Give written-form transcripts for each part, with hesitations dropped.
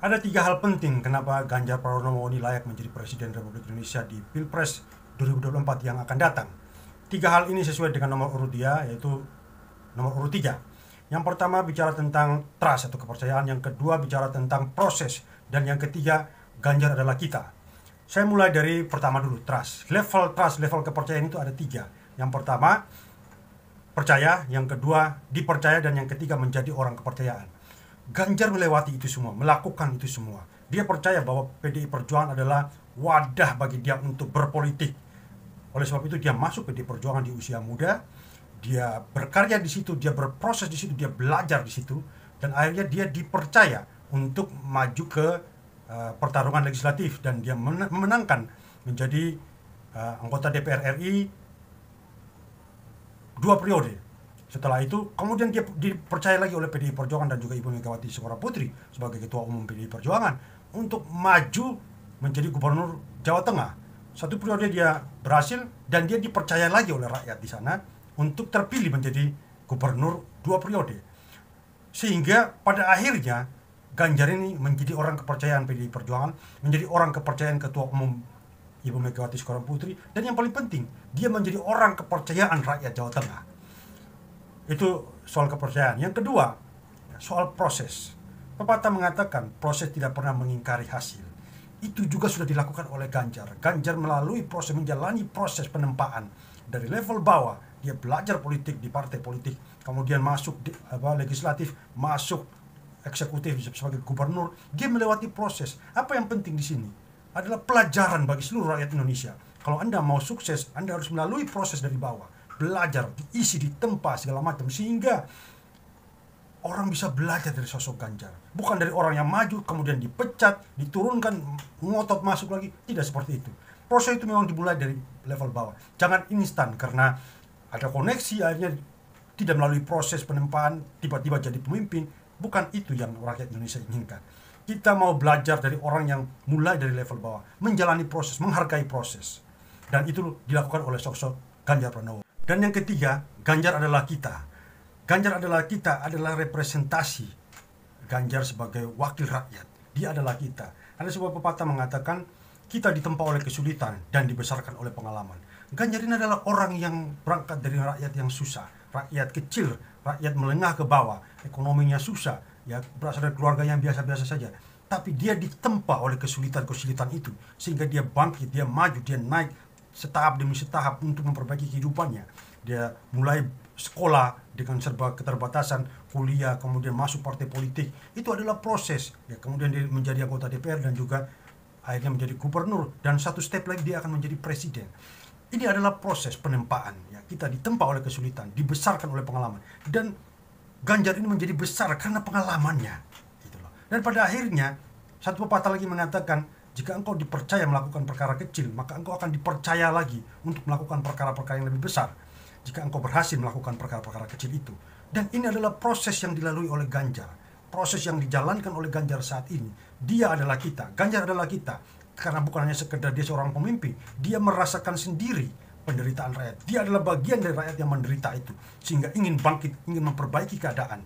Ada tiga hal penting kenapa Ganjar Pranowo ini layak menjadi Presiden Republik Indonesia di Pilpres 2024 yang akan datang. Tiga hal ini sesuai dengan nomor urut dia, yaitu nomor urut 3. Yang pertama bicara tentang trust atau kepercayaan, yang kedua bicara tentang proses, dan yang ketiga Ganjar adalah kita. Saya mulai dari pertama dulu, trust. Level kepercayaan itu ada 3. Yang pertama percaya, yang kedua dipercaya, dan yang ketiga menjadi orang kepercayaan. Ganjar melewati itu semua, melakukan itu semua. Dia percaya bahwa PDI Perjuangan adalah wadah bagi dia untuk berpolitik. Oleh sebab itu dia masuk PDI Perjuangan di usia muda. Dia berkarya di situ, dia berproses di situ, dia belajar di situ, dan akhirnya dia dipercaya untuk maju ke pertarungan legislatif, dan dia memenangkan menjadi anggota DPR RI 2 periode. Setelah itu, kemudian dia dipercaya lagi oleh PDI Perjuangan dan juga Ibu Megawati Soekarnoputri sebagai Ketua Umum PDI Perjuangan untuk maju menjadi Gubernur Jawa Tengah. 1 periode dia berhasil dan dia dipercaya lagi oleh rakyat di sana untuk terpilih menjadi Gubernur 2 periode. Sehingga pada akhirnya Ganjar ini menjadi orang kepercayaan PDI Perjuangan, menjadi orang kepercayaan Ketua Umum Ibu Megawati Soekarnoputri, dan yang paling penting, dia menjadi orang kepercayaan rakyat Jawa Tengah. Itu soal kepercayaan. Yang kedua, soal proses. Pepatah mengatakan proses tidak pernah mengingkari hasil. Itu juga sudah dilakukan oleh Ganjar. Ganjar melalui proses, menjalani proses penempaan dari level bawah. Dia belajar politik di partai politik, kemudian masuk di legislatif, masuk eksekutif sebagai gubernur. Dia melewati proses. Apa yang penting di sini adalah pelajaran bagi seluruh rakyat Indonesia. Kalau Anda mau sukses, Anda harus melalui proses dari bawah. Belajar, diisi, ditempa segala macam, sehingga orang bisa belajar dari sosok Ganjar. Bukan dari orang yang maju kemudian dipecat, diturunkan, ngotot masuk lagi. Tidak seperti itu. Proses itu memang dimulai dari level bawah. Jangan instan karena ada koneksi akhirnya tidak melalui proses penempaan tiba-tiba jadi pemimpin. Bukan itu yang rakyat Indonesia inginkan. Kita mau belajar dari orang yang mulai dari level bawah, menjalani proses, menghargai proses. Dan itu dilakukan oleh sosok Ganjar Pranowo. Dan yang ketiga, Ganjar adalah kita. Ganjar adalah kita, adalah representasi Ganjar sebagai wakil rakyat. Dia adalah kita. Ada sebuah pepatah mengatakan, kita ditempa oleh kesulitan dan dibesarkan oleh pengalaman. Ganjar ini adalah orang yang berangkat dari rakyat yang susah, rakyat kecil, rakyat menengah ke bawah, ekonominya susah, ya berasal dari keluarga yang biasa-biasa saja. Tapi dia ditempa oleh kesulitan-kesulitan itu, sehingga dia bangkit, dia maju, dia naik setahap demi setahap untuk memperbaiki kehidupannya. Dia mulai sekolah dengan serba keterbatasan, kuliah, kemudian masuk partai politik. Itu adalah proses. Ya, kemudian dia menjadi anggota DPR dan juga akhirnya menjadi gubernur, dan 1 step lagi dia akan menjadi presiden. Ini adalah proses penempaan. Ya, kita ditempa oleh kesulitan, dibesarkan oleh pengalaman. Dan Ganjar ini menjadi besar karena pengalamannya. Gitu loh. Dan pada akhirnya, satu pepatah lagi mengatakan, jika engkau dipercaya melakukan perkara kecil, maka engkau akan dipercaya lagi untuk melakukan perkara-perkara yang lebih besar. Jika engkau berhasil melakukan perkara-perkara kecil itu. Dan ini adalah proses yang dilalui oleh Ganjar. Proses yang dijalankan oleh Ganjar saat ini. Dia adalah kita. Ganjar adalah kita. Karena bukan hanya sekedar dia seorang pemimpin. Dia merasakan sendiri penderitaan rakyat. Dia adalah bagian dari rakyat yang menderita itu. Sehingga ingin bangkit, ingin memperbaiki keadaan.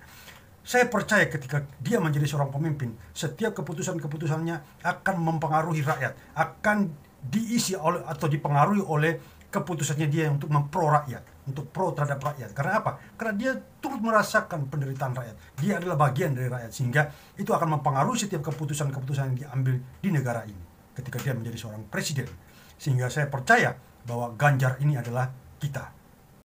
Saya percaya ketika dia menjadi seorang pemimpin, setiap keputusan-keputusannya akan mempengaruhi rakyat, akan diisi oleh atau dipengaruhi oleh keputusannya dia untuk mempro rakyat, untuk pro terhadap rakyat. Karena apa? Karena dia turut merasakan penderitaan rakyat. Dia adalah bagian dari rakyat, sehingga itu akan mempengaruhi setiap keputusan-keputusan yang diambil di negara ini ketika dia menjadi seorang presiden. Sehingga saya percaya bahwa Ganjar ini adalah kita.